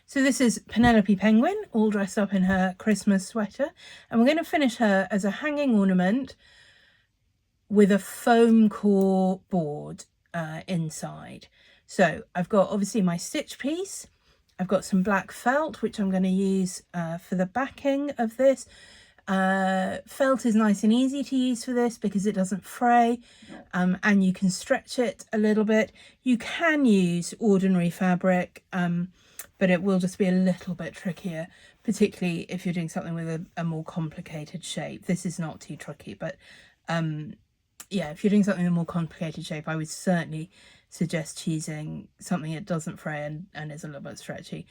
So this is Penelope Penguin, all dressed up in her Christmas sweater. And we're going to finish her as a hanging ornament with a foam core board inside. So I've got obviously my stitch piece. I've got some black felt, which I'm going to use for the backing of this. Felt is nice and easy to use for this because it doesn't fray, and you can stretch it a little bit. You can use ordinary fabric, but it will just be a little bit trickier, particularly if you're doing something with a more complicated shape. This is not too tricky, but yeah, if you're doing something in a more complicated shape, I would certainly suggest choosing something that doesn't fray and is a little bit stretchy.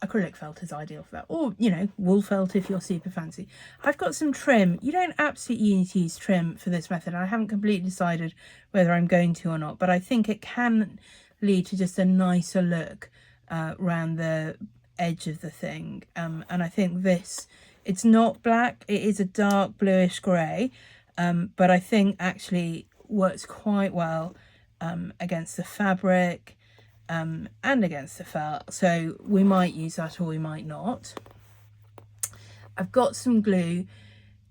Acrylic felt is ideal for that, or you know, wool felt if you're super fancy. I've got some trim. You don't absolutely need to use trim for this method. I haven't completely decided whether I'm going to or not, but I think it can lead to just a nicer look around the edge of the thing. And I think this, it's not black, it is a dark bluish grey, but I think actually works quite well against the fabric and against the felt, so we might use that or we might not. I've got some glue.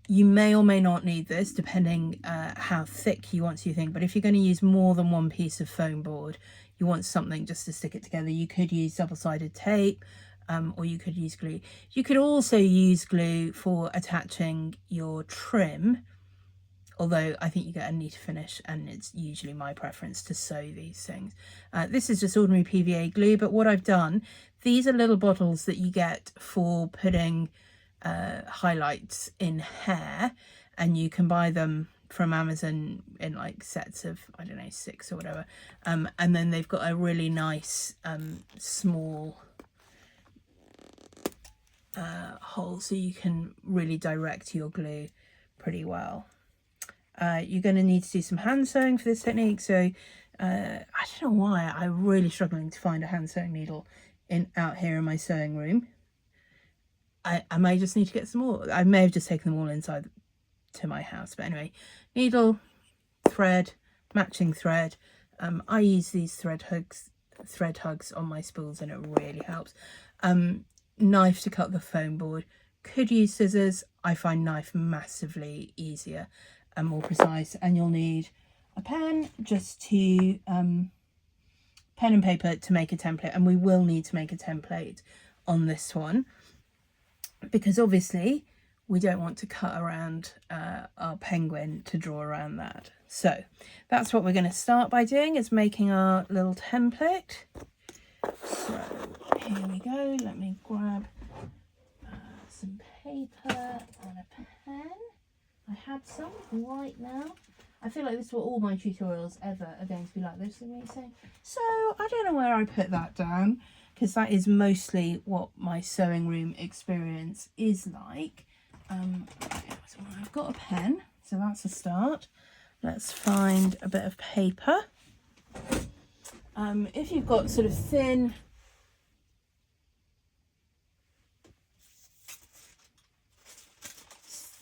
You may or may not need this depending how thick you want your thing, but if you're going to use more than one piece of foam board, you want something just to stick it together. You could use double-sided tape, or you could use glue. You could also use glue for attaching your trim, although I think you get a neater finish, and it's usually my preference to sew these things. This is just ordinary PVA glue, but what I've done, these are little bottles that you get for putting highlights in hair, and you can buy them from Amazon in like sets of, I don't know, 6 or whatever. And then they've got a really nice small hole, so you can really direct your glue pretty well. You're going to need to do some hand sewing for this technique, so I don't know why I'm really struggling to find a hand sewing needle out here in my sewing room. I may just need to get some more. I may have just taken them all inside to my house, but anyway, needle, thread, matching thread. I use these thread hugs on my spools, and it really helps. Knife to cut the foam board. Could use scissors. I find knife massively easier and more precise, and you'll need a pen just to pen and paper to make a template, and we will need to make a template on this one because obviously we don't want to cut around our penguin to draw around that. So that's what we're going to start by doing, is making our little template. So here we go. Let me grab some paper and a pen. I had some right now. I feel like this is what all my tutorials ever are going to be like. This is me saying, so I don't know where I put that down, because that is mostly what my sewing room experience is like. So I've got a pen, so that's a start. Let's find a bit of paper. If you've got sort of thin,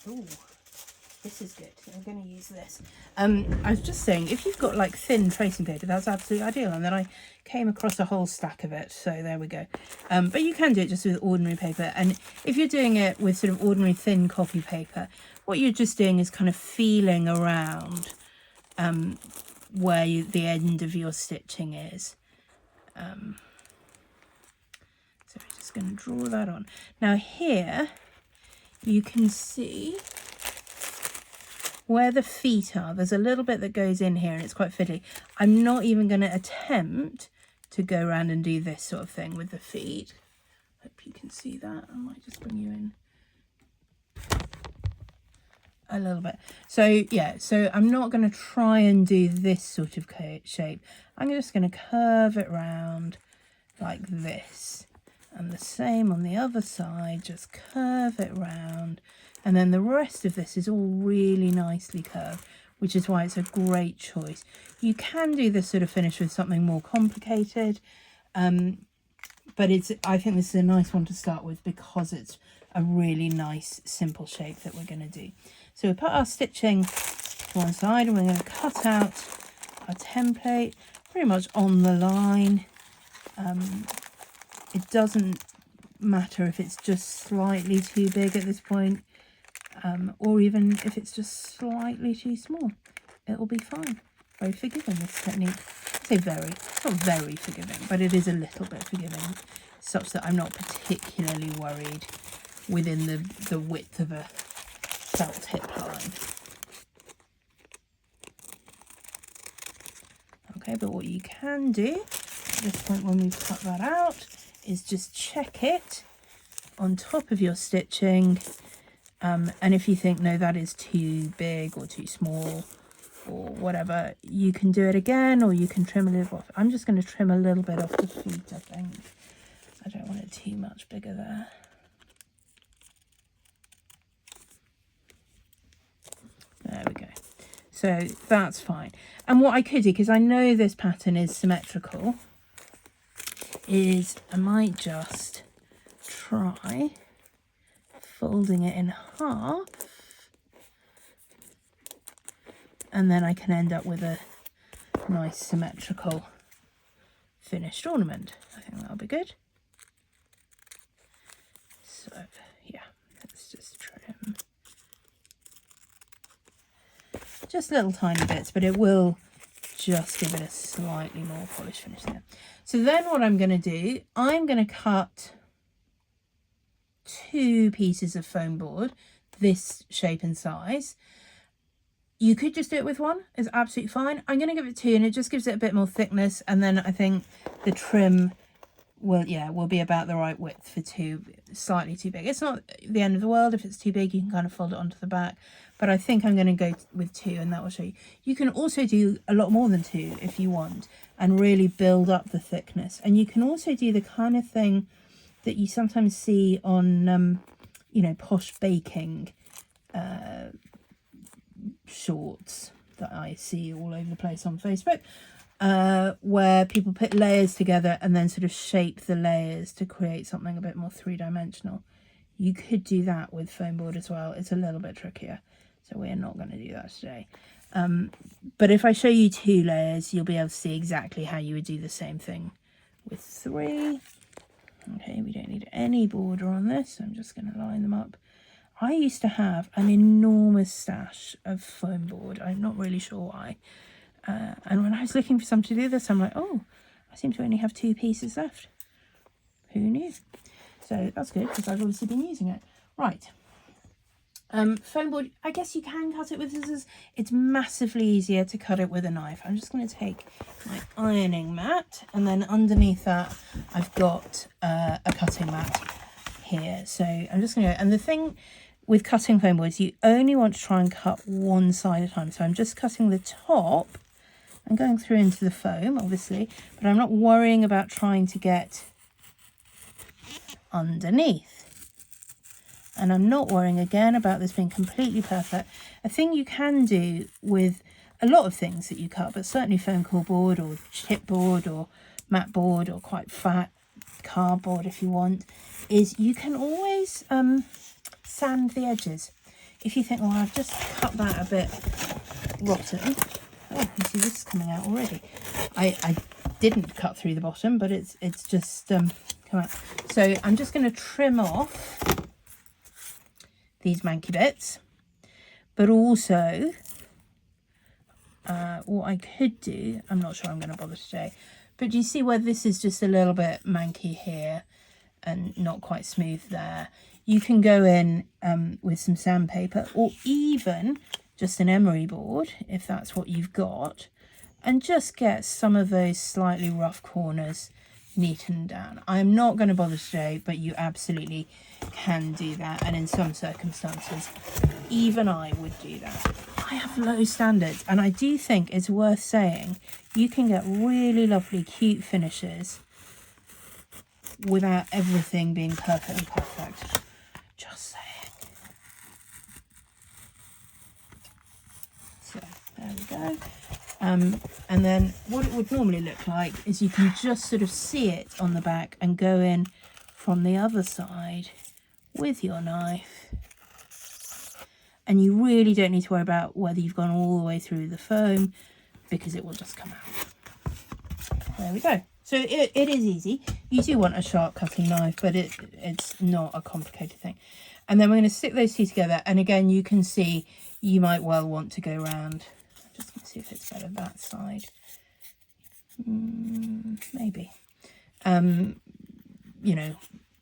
ooh, this is good. I'm going to use this. I was just saying, if you've got like thin tracing paper, that's absolutely ideal. And then I came across a whole stack of it, so there we go. But you can do it just with ordinary paper. And if you're doing it with sort of ordinary thin copy paper, what you're just doing is kind of feeling around where the end of your stitching is. So we're just going to draw that on. Now here you can see where the feet are. There's a little bit that goes in here and it's quite fiddly. I'm not even going to attempt to go around and do this sort of thing with the feet. Hope you can see that. I might just bring you in a little bit. So yeah, so I'm not going to try and do this sort of shape. I'm just going to curve it round like this, and the same on the other side, just curve it round. And then the rest of this is all really nicely curved, which is why it's a great choice. You can do this sort of finish with something more complicated, but I think this is a nice one to start with because it's a really nice simple shape that we're going to do. So we put our stitching to one side, and we're going to cut out our template pretty much on the line. It doesn't matter if it's just slightly too big at this point, or even if it's just slightly too small. It'll be fine. Very forgiving, this technique. I say very, it's not very forgiving, but it is a little bit forgiving, such that I'm not particularly worried within the width of a felt hip line. Okay, but what you can do at this point when we've cut that out is just check it on top of your stitching, and if you think, no, that is too big or too small or whatever, you can do it again, or you can trim a little off. I'm just going to trim a little bit off the feet, I think. I don't want it too much bigger there. There we go. So that's fine. And what I could do, because I know this pattern is symmetrical, is I might just try folding it in half, and then I can end up with a nice symmetrical finished ornament. I think that'll be good. So yeah, let's just trim just little tiny bits, but it will just give it a slightly more polished finish there. So then what I'm going to do, I'm going to cut 2 pieces of foam board, this shape and size. You could just do it with 1, it's absolutely fine. I'm going to give it 2, and it just gives it a bit more thickness, and then I think the trim will be about the right width for 2, slightly too big. It's not the end of the world. If it's too big, you can kind of fold it onto the back, but I think I'm going to go with 2, and that will show you. You can also do a lot more than 2 if you want, and really build up the thickness. And you can also do the kind of thing that you sometimes see on you know, posh baking shorts that I see all over the place on Facebook, where people put layers together and then sort of shape the layers to create something a bit more 3-dimensional. You could do that with foam board as well. It's a little bit trickier, so we're not going to do that today. But if I show you 2 layers, you'll be able to see exactly how you would do the same thing with 3. Okay, we don't need any border on this, so I'm just going to line them up. I used to have an enormous stash of foam board. I'm not really sure why. And when I was looking for some to do this, I'm like, oh, I seem to only have 2 pieces left. Who knew? So that's good, because I've obviously been using it. Right. Foam board, I guess you can cut it with scissors. It's massively easier to cut it with a knife. I'm just going to take my ironing mat, and then underneath that I've got a cutting mat here. So I'm just going to go, and the thing with cutting foam boards, you only want to try and cut one side at a time. So I'm just cutting the top and going through into the foam, obviously, but I'm not worrying about trying to get underneath. And I'm not worrying again about this being completely perfect. A thing you can do with a lot of things that you cut, but certainly foam core board or chipboard or mat board or quite fat cardboard if you want, is you can always sand the edges. If you think, well, I've just cut that a bit rotten. Oh, you see this is coming out already. I didn't cut through the bottom, but it's just come out. So I'm just going to trim off these manky bits, but also what I could do, I'm not sure I'm going to bother today, but do you see where this is just a little bit manky here and not quite smooth there? You can go in with some sandpaper, or even just an emery board if that's what you've got, and just get some of those slightly rough corners neatened down. I'm not going to bother today, but you absolutely can do that, and in some circumstances even I would do that. I have low standards, and I do think it's worth saying you can get really lovely cute finishes without everything being perfectly perfect. Just saying. So there we go. And then what it would normally look like is you can just sort of see it on the back and go in from the other side with your knife. And you really don't need to worry about whether you've gone all the way through the foam, because it will just come out. There we go. So So it is easy. You do want a sharp cutting knife, but it's not a complicated thing. And then we're going to stick those two together. And again, you can see you might well want to go around. Just going to see if it's better that side. Maybe. You know,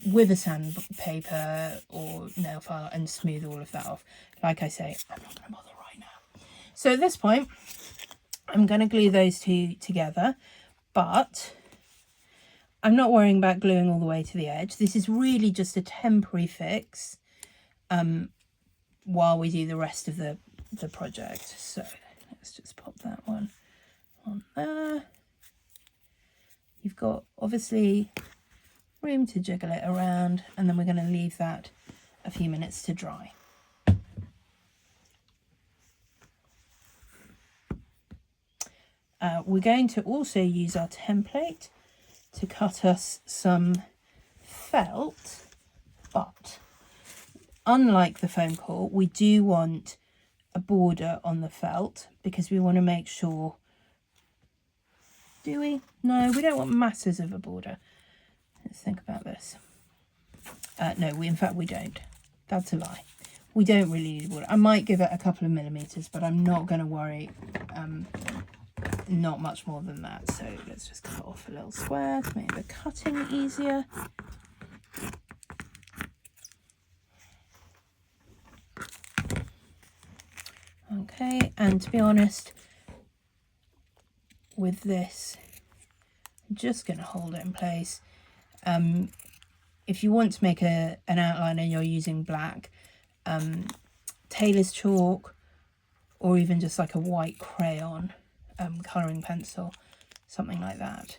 with a sandpaper or nail file and smooth all of that off. Like I say, I'm not going to bother right now. So at this point, I'm going to glue those two together, but I'm not worrying about gluing all the way to the edge. This is really just a temporary fix while we do the rest of the project. So let's just pop that one on there. You've got obviously room to jiggle it around, and then we're going to leave that a few minutes to dry. We're going to also use our template to cut us some felt, but unlike the foam core, we do want a border on the felt because we want to make sure. Do we? No, we don't want masses of a border. Let's think about this. No, in fact we don't. That's a lie. We don't really need border. I might give it a couple of millimeters, but I'm not going to worry. Not much more than that. So let's just cut off a little square to make the cutting easier. Okay, and to be honest, with this, I'm just going to hold it in place. If you want to make an outline and you're using black, tailor's chalk, or even just like a white crayon, colouring pencil, something like that,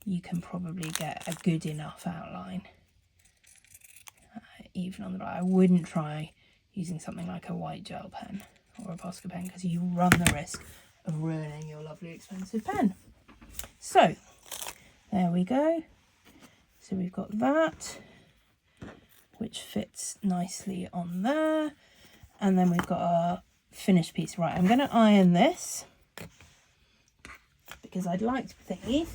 you can probably get a good enough outline. Even on the black, I wouldn't try using something like a white gel pen or a Posca pen because you run the risk of ruining your lovely expensive pen. So there we go. So we've got that, which fits nicely on there, and then we've got our finished piece. Right, I'm going to iron this because I'd like to believe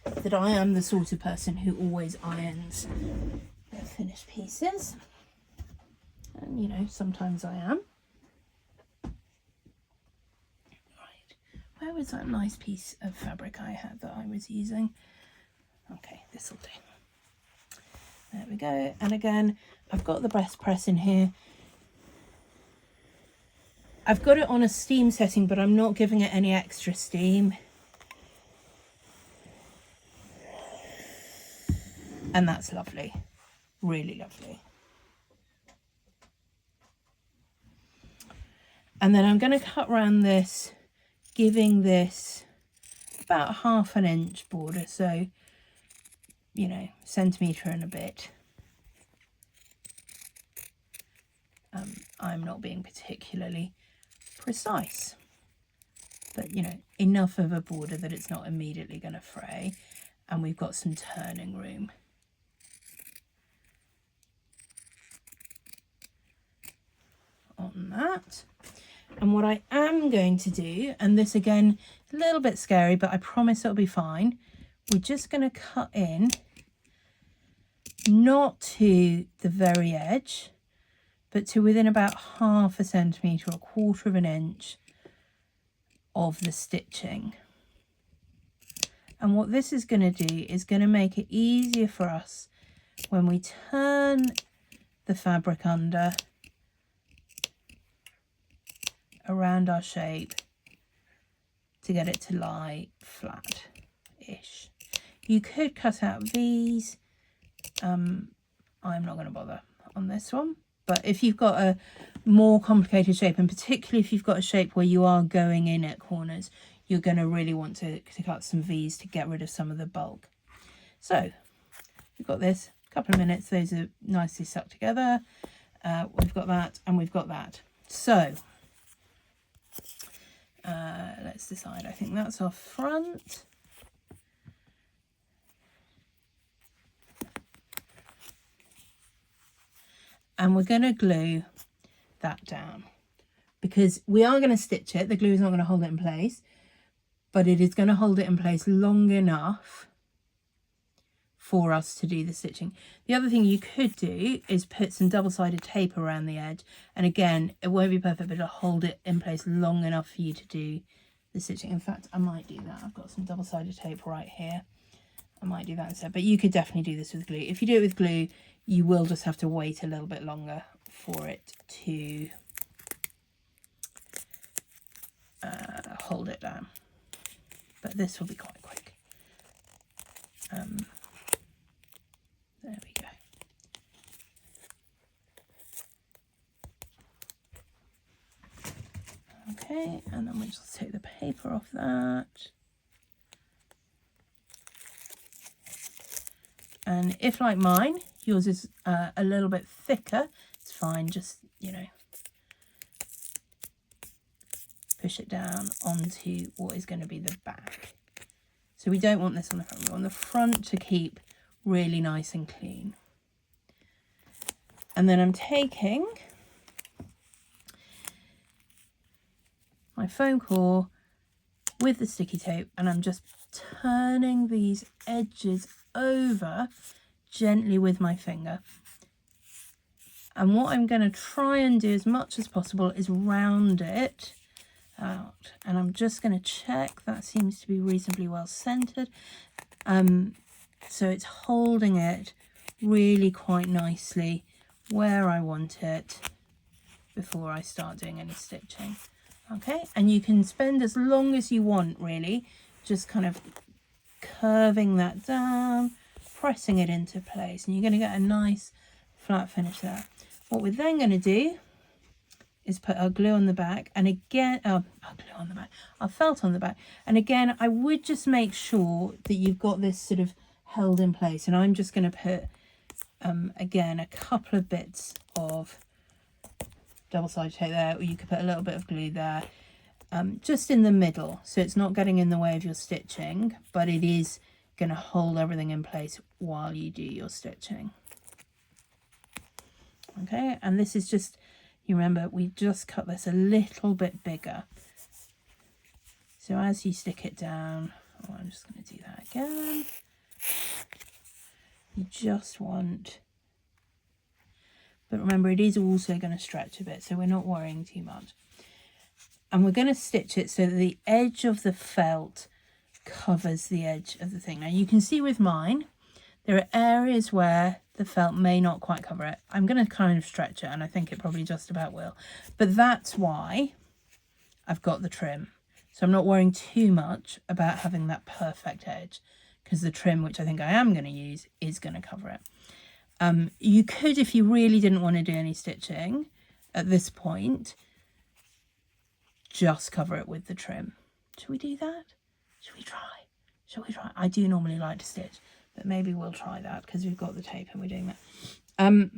that I am the sort of person who always irons their finished pieces, and you know, sometimes I am. Right, where was that nice piece of fabric I had that I was using? Okay, this will do. There we go. And again, I've got the breast press in here. I've got it on a steam setting, but I'm not giving it any extra steam. And that's lovely, really lovely. And then I'm going to cut around this, giving this about 1/2 inch border, so, you know, centimetre and a bit. I'm not being particularly precise, but you know, enough of a border that it's not immediately going to fray, and we've got some turning room. On that. And what I am going to do, and this again a little bit scary, but I promise it'll be fine, we're just going to cut in, not to the very edge, but to within about 1/2 centimetre or 1/4 inch of the stitching. And what this is going to do is going to make it easier for us when we turn the fabric under around our shape to get it to lie flat-ish. You could cut out V's. I'm not going to bother on this one. But if you've got a more complicated shape, and particularly if you've got a shape where you are going in at corners, you're going to really want to cut some V's to get rid of some of the bulk. So we've got this, a couple of minutes, those are nicely stuck together. We've got that and we've got that. So let's decide. I think that's our front. And we're going to glue that down because we are going to stitch it. The glue is not going to hold it in place, but it is going to hold it in place long enough for us to do the stitching. The other thing you could do is put some double-sided tape around the edge, and again, it won't be perfect, but it'll hold it in place long enough for you to do the stitching. In fact, I might do that. I've got some double-sided tape right here. I might do that instead, but you could definitely do this with glue. If you do it with glue, you will just have to wait a little bit longer for it to hold it down, but this will be quite quick. There we go. Okay, and then we just take the paper off that. And if, like mine, yours is a little bit thicker, it's fine, just, you know, push it down onto what is going to be the back. So we don't want this on the front, we want the front to keep really nice and clean. And then I'm taking my foam core with the sticky tape and I'm just turning these edges over gently with my finger. And what I'm going to try and do as much as possible is round it out, and I'm just going to check that seems to be reasonably well centered, so it's holding it really quite nicely where I want it before I start doing any stitching. Okay, and you can spend as long as you want really just kind of curving that down, pressing it into place, and you're going to get a nice flat finish there. What we're then going to do is put our glue on the back, and again, our felt on the back, and again, I would just make sure that you've got this sort of held in place, and I'm just going to put, again, a couple of bits of double-sided tape there, or you could put a little bit of glue there, just in the middle, so it's not getting in the way of your stitching, but it is going to hold everything in place while you do your stitching. Okay, and this is just, you remember, we just cut this a little bit bigger. So as you stick it down, oh, I'm just going to do that again. You just want, but remember, it is also going to stretch a bit, so we're not worrying too much. And we're going to stitch it so that the edge of the felt covers the edge of the thing. Now you can see with mine, there are areas where the felt may not quite cover it. I'm going to kind of stretch it, and I think it probably just about will. But that's why I've got the trim. So I'm not worrying too much about having that perfect edge, because the trim, which I think I am going to use, is going to cover it. You could, if you really didn't want to do any stitching at this point, just cover it with the trim. Should we do that? Should we try? Shall we try? I do normally like to stitch, but maybe we'll try that because we've got the tape and we're doing that.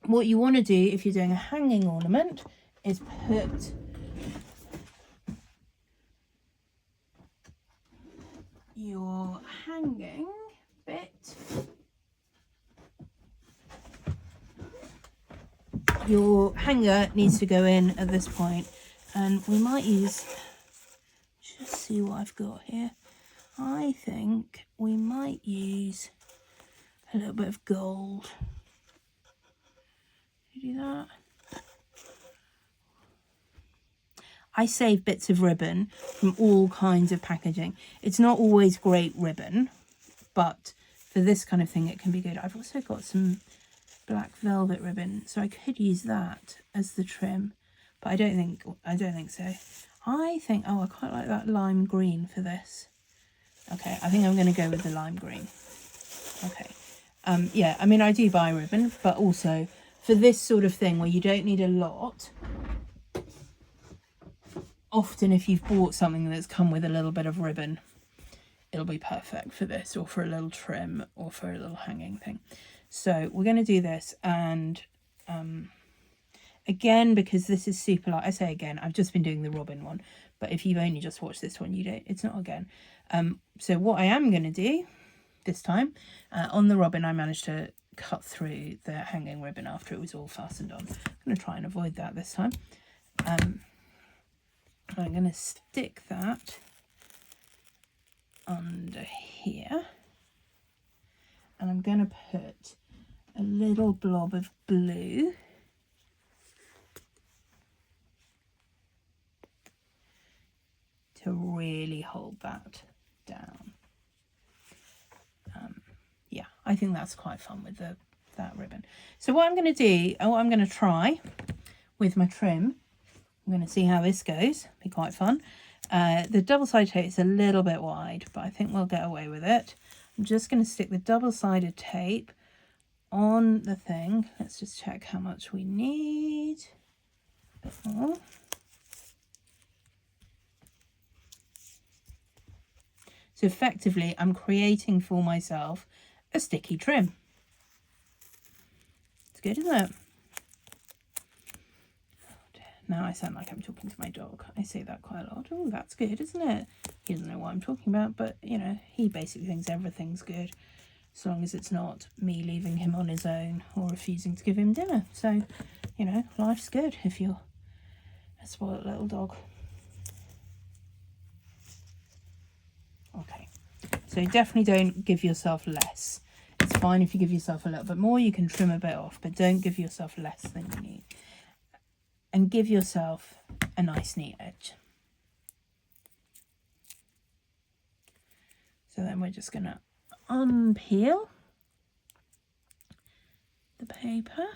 What you want to do if you're doing a hanging ornament is put your hanging bit, your hanger needs to go in at this point, and we might use, just see what I've got here. I think we might use a little bit of gold. You do that. I save bits of ribbon from all kinds of packaging. It's not always great ribbon, but for this kind of thing it can be good. I've also got some black velvet ribbon, so I could use that as the trim, but I don't think so. I think, oh, I quite like that lime green for this. Okay, I think I'm going to go with the lime green. Okay. Yeah, I mean, I do buy ribbon, but also for this sort of thing where you don't need a lot, often if you've bought something that's come with a little bit of ribbon, it'll be perfect for this, or for a little trim, or for a little hanging thing. So we're going to do this, and again, because this is super light, I say again, I've just been doing the robin one, but if you've only just watched this one, you don't, it's not again. So what I am going to do this time, on the robin, I managed to cut through the hanging ribbon after it was all fastened on. I'm going to try and avoid that this time. I'm going to stick that under here, and I'm going to put a little blob of glue to really hold that down. Yeah, I think that's quite fun with that ribbon. So what I'm going to do, what I'm going to try with my trim, I'm going to see how this goes. Be quite fun. The double-sided tape is a little bit wide, but I think we'll get away with it. I'm just going to stick the double-sided tape on the thing. Let's just check how much we need. A bit more. So effectively, I'm creating for myself a sticky trim. It's good, isn't it? Now I sound like I'm talking to my dog. I say that quite a lot. Oh, that's good, isn't it? He doesn't know what I'm talking about, but, you know, he basically thinks everything's good, as long as it's not me leaving him on his own or refusing to give him dinner. So, you know, life's good if you're a spoiled little dog. Okay, so definitely don't give yourself less. It's fine if you give yourself a little bit more. You can trim a bit off, but don't give yourself less than you need. And give yourself a nice neat edge. So then we're just going to unpeel the paper.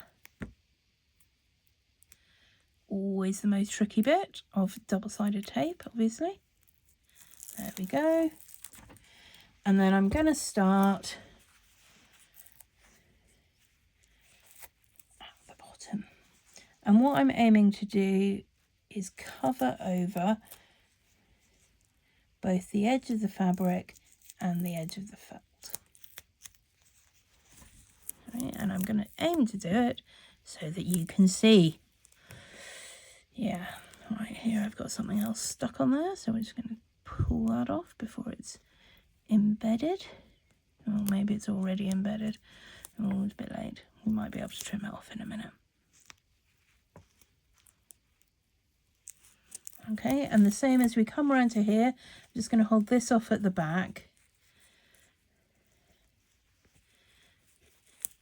Always the most tricky bit of double-sided tape, obviously. There we go. And then I'm going to start at the bottom. And what I'm aiming to do is cover over both the edge of the fabric and the edge of the felt. Right, and I'm going to aim to do it so that you can see. Yeah, right here I've got something else stuck on there, so we're just going to pull that off before it's embedded. Or maybe it's already embedded. Oh, it's a bit late. We might be able to trim it off in a minute. Okay, and the same as we come around to here, I'm just going to hold this off at the back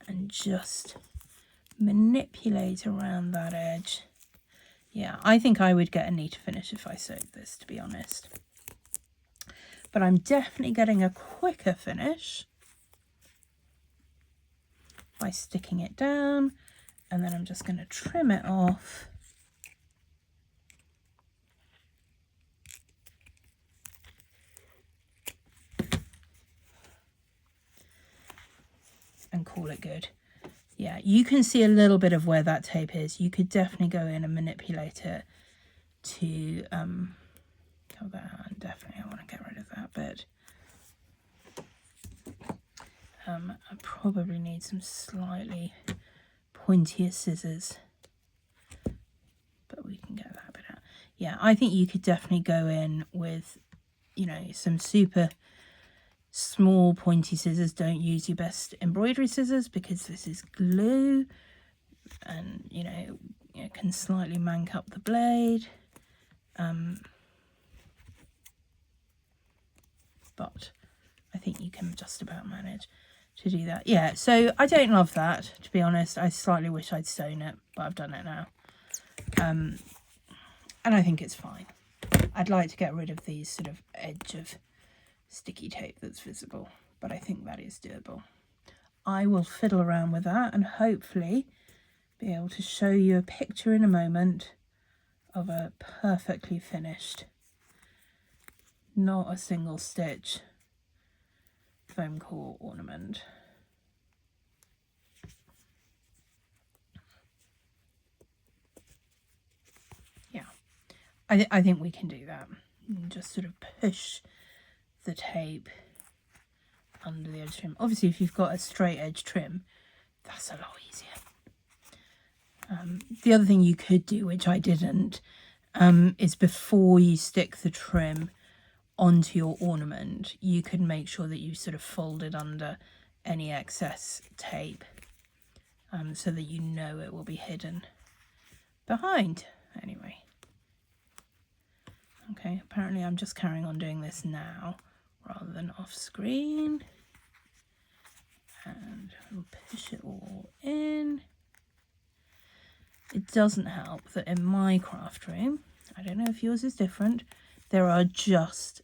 and just manipulate around that edge. Yeah, I think I would get a neater finish if I sewed this, to be honest. But I'm definitely getting a quicker finish by sticking it down, and then I'm just going to trim it off. And call it good. Yeah, you can see a little bit of where that tape is. You could definitely go in and manipulate it to oh, that, definitely I want to get rid of that bit. I probably need some slightly pointier scissors, but we can get that bit out. Yeah, I think you could definitely go in with, you know, some super small pointy scissors. Don't use your best embroidery scissors because this is glue, and you know it can slightly mank up the blade. But I think you can just about manage to do that. Yeah, so I don't love that, to be honest. I slightly wish I'd sewn it, but I've done it now. And I think it's fine. I'd like to get rid of these sort of edge of sticky tape that's visible, but I think that is doable. I will fiddle around with that and hopefully be able to show you a picture in a moment of a perfectly finished, not a single stitch foam core ornament. Yeah, I think we can do that. Just sort of push the tape under the edge trim. Obviously, if you've got a straight edge trim, that's a lot easier. The other thing you could do, which I didn't, is before you stick the trim onto your ornament, you could make sure that you sort of folded under any excess tape, so that you know it will be hidden behind. Anyway, okay, apparently I'm just carrying on doing this now rather than off screen. And we'll push it all in. It doesn't help that in my craft room, I don't know if yours is different, there are just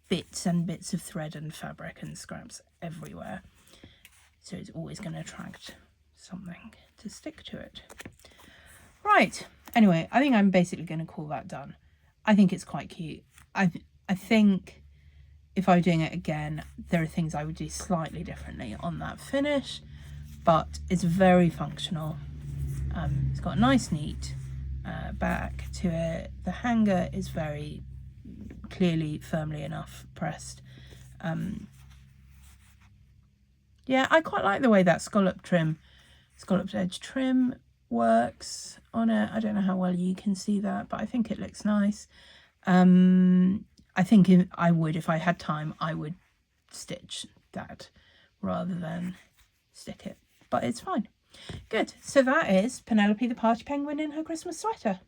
bits and bits of thread and fabric and scraps everywhere. So it's always going to attract something to stick to it. Right, anyway, I think I'm basically going to call that done. I think it's quite cute. I think if I were doing it again, there are things I would do slightly differently on that finish, but it's very functional. It's got a nice neat back to it. The hanger is very clearly firmly enough pressed. Yeah, I quite like the way that scalloped edge trim works on it. I don't know how well you can see that, but I think it looks nice. I think if I had time, I would stitch that rather than stick it, but it's fine. Good, so that is Penelope the Party Penguin in her Christmas sweater.